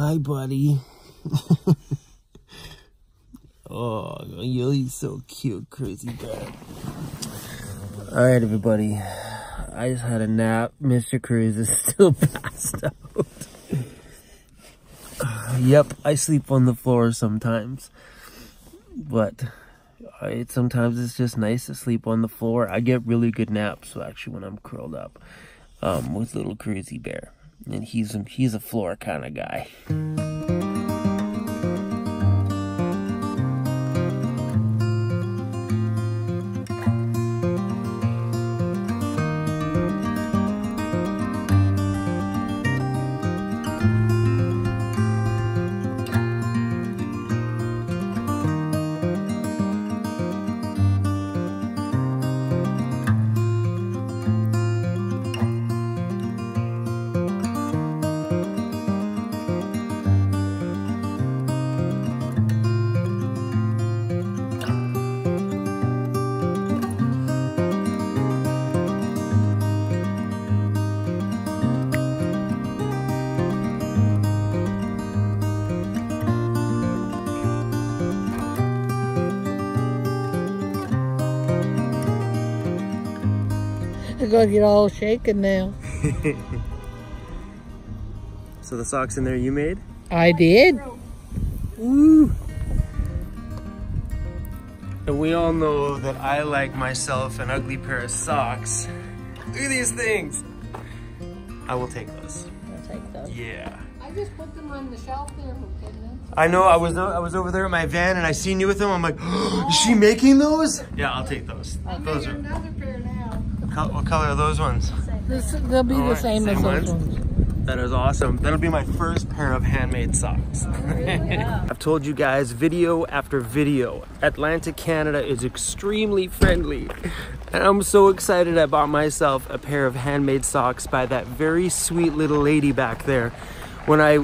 Hi, buddy. Oh, you're so cute, crazy bear. All right, everybody. I just had a nap. Mr. Cruz is still passed out. Yep, I sleep on the floor sometimes. But sometimes it's just nice to sleep on the floor. I get really good naps, actually, when I'm curled up with little crazy bear. And he's a floor kind of guy. They're gonna get all shaken now. So the socks in there you made? I did. Woo! And we all know that I like myself an ugly pair of socks. Look at these things. I will take those. I'll take those. Yeah. I just put them on the shelf there for 10 minutes. I know. I was over there at my van and I seen you with them. I'm like, oh, is she making those? Yeah, I'll take those. Those are. Another pair now. What color are those ones? They'll be the same as those ones. That is awesome. That'll be my first pair of handmade socks. Yeah. I've told you guys video after video, Atlantic, Canada is extremely friendly. And I'm so excited I bought myself a pair of handmade socks by that very sweet little lady back there. When I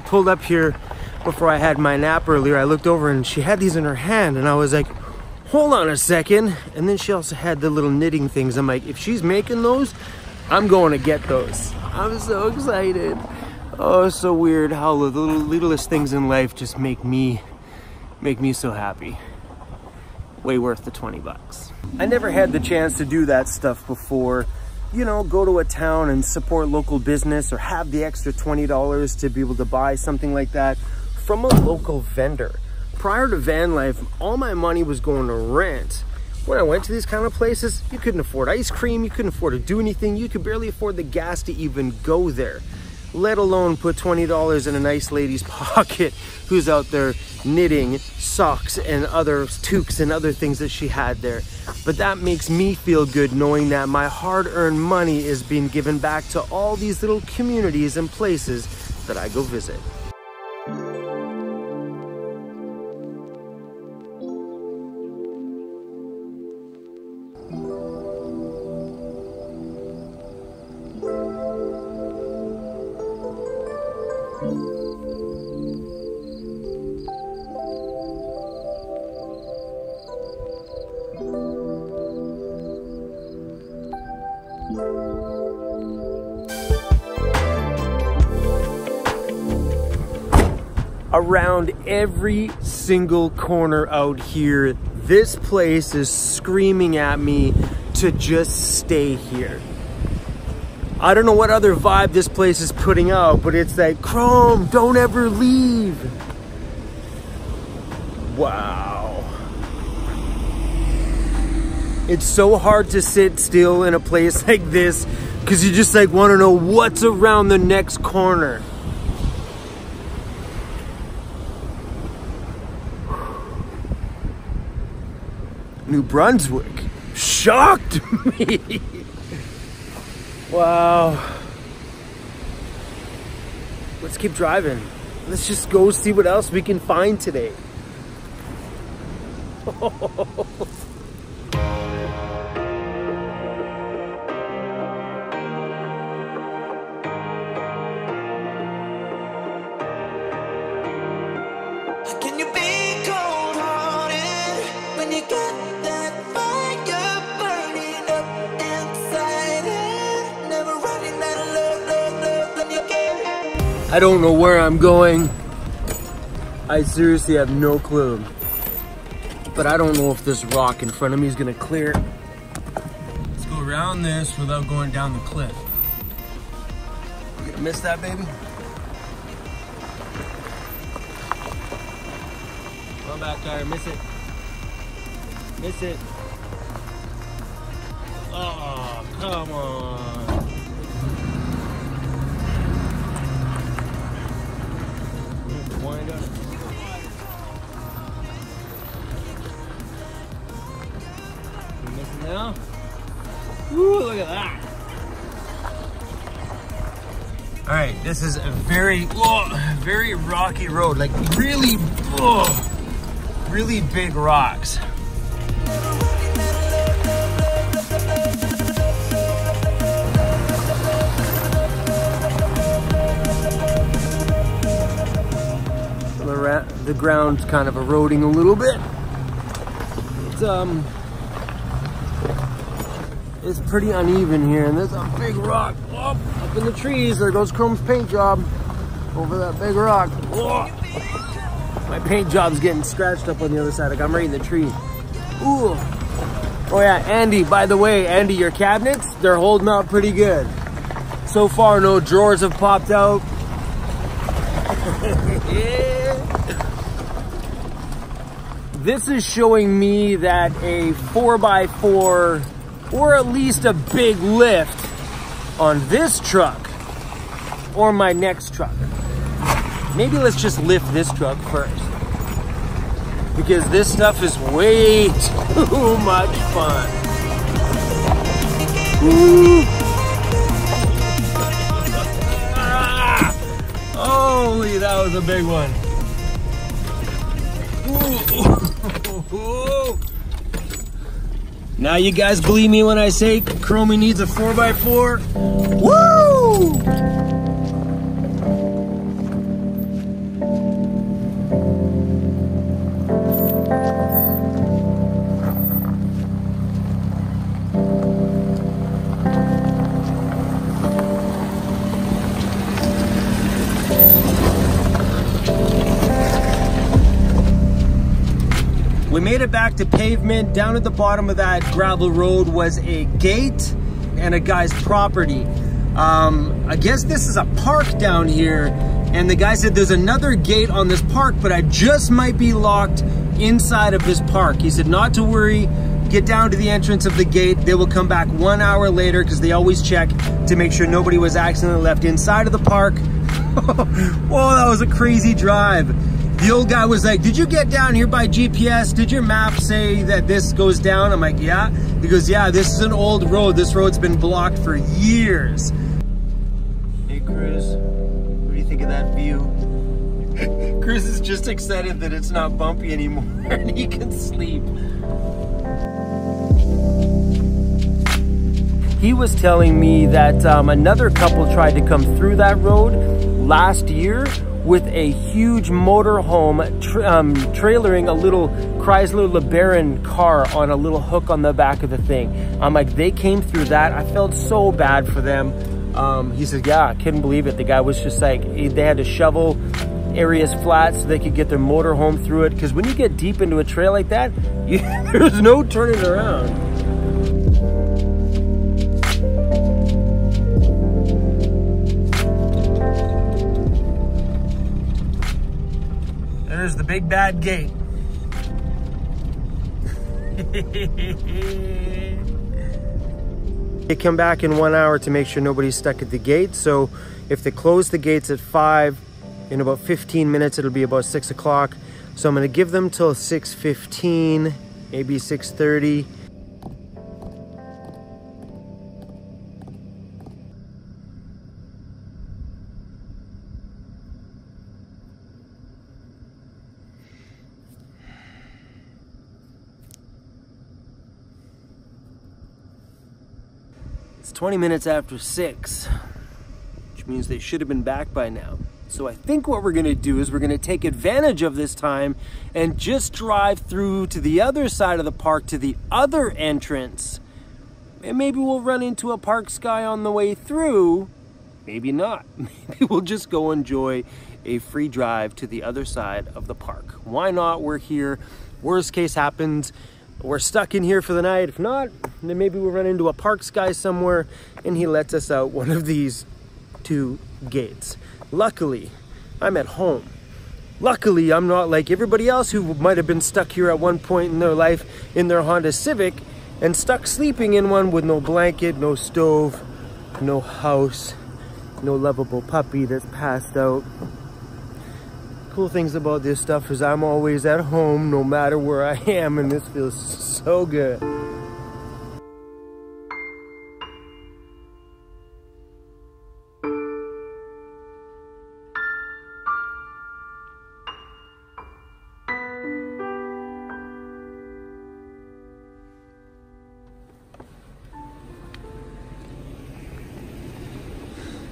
pulled up here before I had my nap earlier, I looked over and she had these in her hand and I was like, hold on a second. And then she also had the little knitting things. I'm like, if she's making those, I'm going to get those. I'm so excited. Oh, it's so weird how the littlest things in life just make me so happy. Way worth the 20 bucks. I never had the chance to do that stuff before. You know, go to a town and support local business or have the extra $20 to be able to buy something like that from a local vendor. Prior to van life, all my money was going to rent. When I went to these kind of places, you couldn't afford ice cream, you couldn't afford to do anything, you could barely afford the gas to even go there, let alone put $20 in a nice lady's pocket who's out there knitting socks and other toques and other things that she had there. But that makes me feel good knowing that my hard-earned money is being given back to all these little communities and places that I go visit. Around every single corner out here, this place is screaming at me to just stay here. I don't know what other vibe this place is putting out, but it's like, Chrome, don't ever leave. Wow. It's so hard to sit still in a place like this because you just like want to know what's around the next corner. New Brunswick shocked me. Wow. Let's keep driving. Let's just go see what else we can find today. Can you be cold-hearted when you get that fire burning up inside it? Never running out of love when you get I don't know where I'm going. I seriously have no clue. But I don't know if this rock in front of me is gonna clear. Let's go around this without going down the cliff. You gonna miss that, baby? Come back, Tyler, miss it. Miss it. Oh, come on. Wind up. You missing now? Woo, look at that. All right, this is a very rocky road, like really big rocks. The ground's kind of eroding a little bit. It's pretty uneven here, and there's a big rock up in the trees. There goes Chrome's paint job over that big rock. Whoa. My paint job's getting scratched up on the other side. Like I'm right in the tree. Ooh. Oh yeah, Andy, by the way, Andy, your cabinets, they're holding up pretty good. So far, no drawers have popped out. Yeah. This is showing me that a 4x4 or at least a big lift on this truck or my next truck. Maybe let's just lift this truck first, because this stuff is way too much fun. Woo. Ah. Holy, that was a big one. Ooh. Now you guys believe me when I say Chromie needs a 4x4? Woo! We made it back to pavement. Down at the bottom of that gravel road was a gate and a guy's property. I guess this is a park down here, and the guy said there's another gate on this park, but I just might be locked inside of this park. He said not to worry, get down to the entrance of the gate. They will come back 1 hour later, because they always check to make sure nobody was accidentally left inside of the park. Whoa, that was a crazy drive. The old guy was like, did you get down here by GPS? Did your map say that this goes down? I'm like, yeah. He goes, yeah, this is an old road. This road's been blocked for years. Hey, Cruz, what do you think of that view? Cruz is just excited that it's not bumpy anymore and he can sleep. He was telling me that another couple tried to come through that road last year with a huge motorhome trailering a little Chrysler LeBaron car on a little hook on the back of the thing. I'm like, they came through that. I felt so bad for them. He said, yeah, I couldn't believe it. The guy was just like, they had to shovel areas flat so they could get their motorhome through it. Because when you get deep into a trail like that, there's no turning around. There's the big bad gate. They come back in 1 hour to make sure nobody's stuck at the gate. So if they close the gates at 5, in about 15 minutes, it'll be about 6 o'clock. So I'm gonna give them till 6:15, maybe 6:30. It's 20 minutes after 6, which means they should have been back by now. So I think what we're gonna do is we're gonna take advantage of this time and just drive through to the other side of the park, to the other entrance. And maybe we'll run into a park sky on the way through, maybe not. Maybe we'll just go enjoy a free drive to the other side of the park. Why not? We're here. Worst case happens, we're stuck in here for the night. If not, then maybe we'll run into a parks guy somewhere and he lets us out one of these 2 gates. Luckily, I'm at home. Luckily, I'm not like everybody else who might have been stuck here at one point in their life in their Honda Civic and stuck sleeping in one with no blanket, no stove, no house, no lovable puppy that's passed out. Cool things about this stuff is I'm always at home no matter where I am, and this feels so good.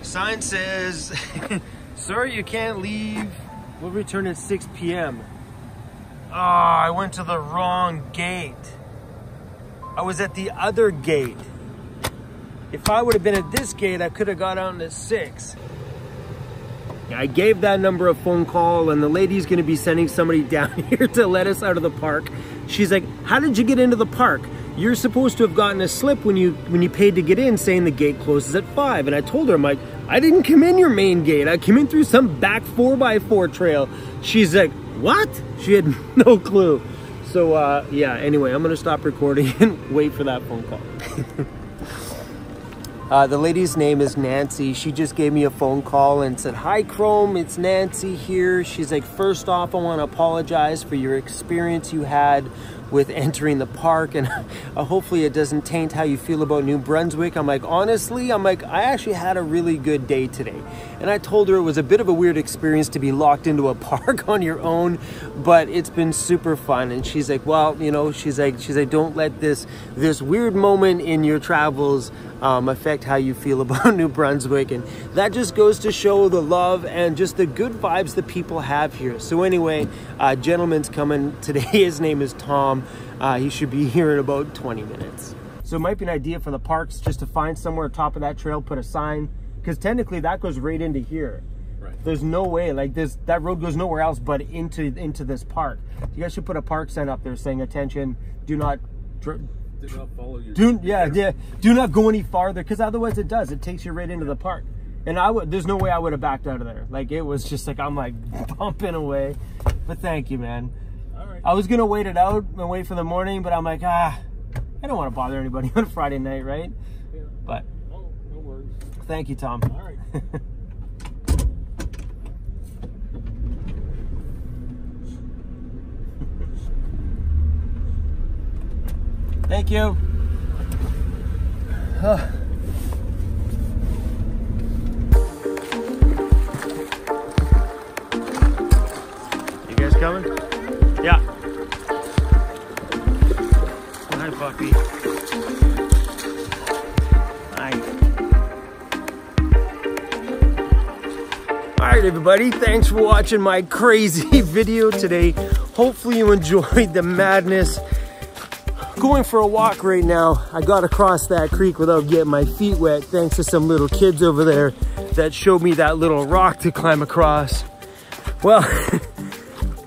Sign says, sorry you can't leave. We'll return at 6 p.m. Oh, I went to the wrong gate. I was at the other gate. If I would have been at this gate, I could have got out at 6. I gave that number a phone call, and the lady's gonna be sending somebody down here to let us out of the park. She's like, how did you get into the park? You're supposed to have gotten a slip when you paid to get in saying the gate closes at 5. And I told her, I'm like, I didn't come in your main gate. I came in through some back 4x4 trail. She's like, what? She had no clue. So yeah, anyway, I'm gonna stop recording and wait for that phone call. The lady's name is Nancy. She just gave me a phone call and said, hi Chrome, it's Nancy here. She's like, first off, I want to apologize for your experience you had with entering the park, and hopefully it doesn't taint how you feel about New Brunswick. I'm like, honestly, I actually had a really good day today. And I told her it was a bit of a weird experience to be locked into a park on your own, but it's been super fun. And she's like, well, you know, she's like, don't let this weird moment in your travels affect how you feel about New Brunswick. And that just goes to show the love and just the good vibes that people have here. So anyway, gentleman's coming today. His name is Tom. He should be here in about 20 minutes. So it might be an idea for the parks just to find somewhere top of that trail, put a sign, because technically that goes right into here. Right. There's no way, like that road goes nowhere else but into this park. You guys should put a park sign up there saying, attention, do not follow your do not go any farther, because otherwise it takes you right into the park. And there's no way I would have backed out of there. Like, it was just like, I'm like bumping away. But thank you, man. All right. I was gonna wait it out and wait for the morning, but I'm like, I don't want to bother anybody on a Friday night, right? Yeah. But no worries. Thank you, Tom. All right. Thank you. You guys coming? Yeah. Hi, puppy. Hi. All right, everybody. Thanks for watching my crazy video today. Hopefully you enjoyed the madness. Going for a walk right now. I got across that creek without getting my feet wet, thanks to some little kids over there that showed me that little rock to climb across. Well,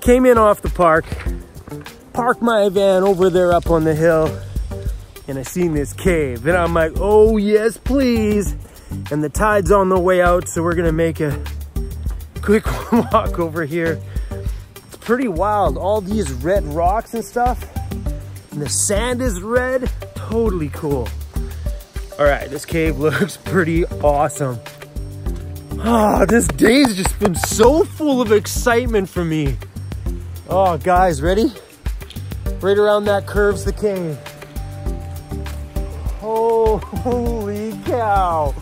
came in off the park, parked my van over there up on the hill, and I seen this cave, and I'm like, oh yes please. And the tide's on the way out, so we're gonna make a quick walk over here. It's pretty wild, all these red rocks and stuff. And the sand is red, totally cool. All right, this cave looks pretty awesome. Oh, this day's just been so full of excitement for me. Oh, guys, ready? Right around that curve's the cave. Holy cow.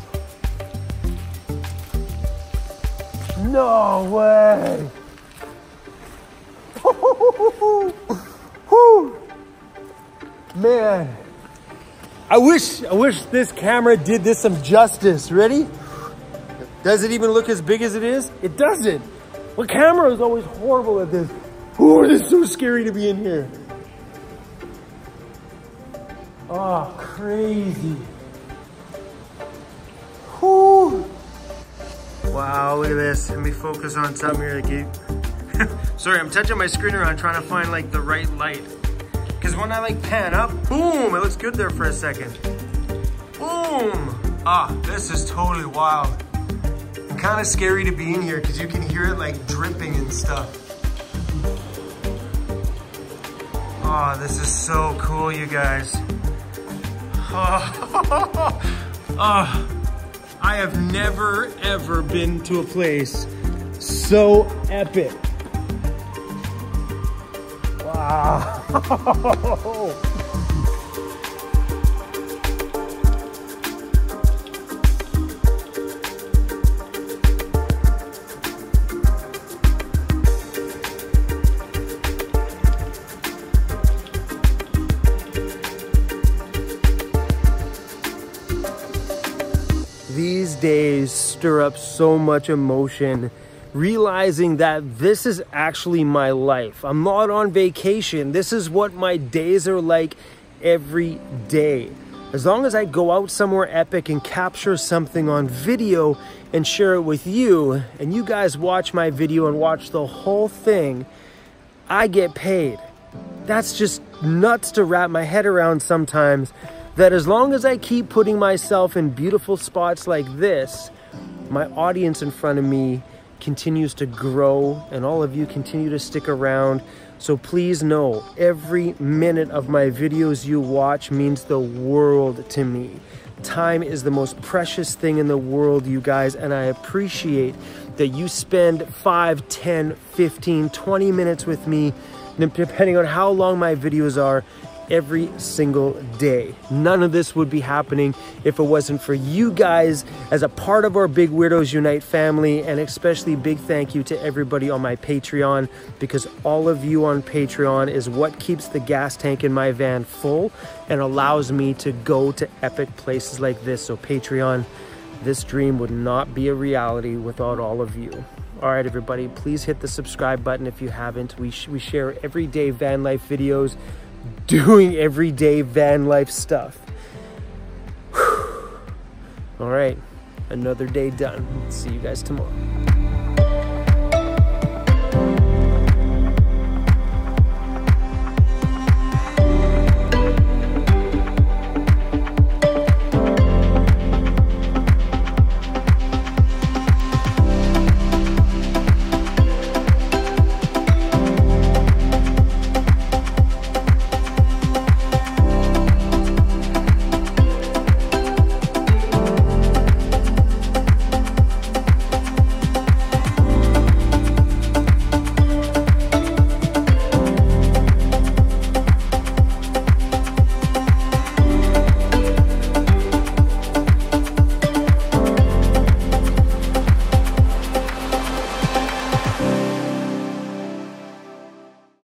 No way. Man, I wish this camera did this some justice. Ready? Does it even look as big as it is? It doesn't. Well, camera is always horrible at this. Ooh, it is so scary to be in here. Oh, crazy. Whew. Wow, look at this. Let me focus on something here. Sorry, I'm touching my screen around trying to find like the right light. Because when I like pan up, boom, it looks good there for a second. Boom! Ah, this is totally wild. And kind of scary to be in here because you can hear it like dripping and stuff. Oh, this is so cool, you guys. Oh, I have never, ever been to a place so epic. Wow. These days stir up so much emotion, realizing that this is actually my life. I'm not on vacation. This is what my days are like every day. As long as I go out somewhere epic and capture something on video and share it with you, and you guys watch my video and watch the whole thing, I get paid. That's just nuts to wrap my head around sometimes. That as long as I keep putting myself in beautiful spots like this, my audience in front of me continues to grow and all of you continue to stick around. So please know, every minute of my videos you watch means the world to me. Time is the most precious thing in the world, you guys, and I appreciate that you spend 5, 10, 15, 20 minutes with me, depending on how long my videos are, every single day. None of this would be happening if it wasn't for you guys as a part of our Big Weirdos Unite family, and especially big thank you to everybody on my Patreon, because all of you on Patreon is what keeps the gas tank in my van full and allows me to go to epic places like this. So Patreon, this dream would not be a reality without all of you. All right, everybody, please hit the subscribe button if you haven't. We share everyday van life videos, doing everyday van life stuff. Whew. All right, another day done. See you guys tomorrow.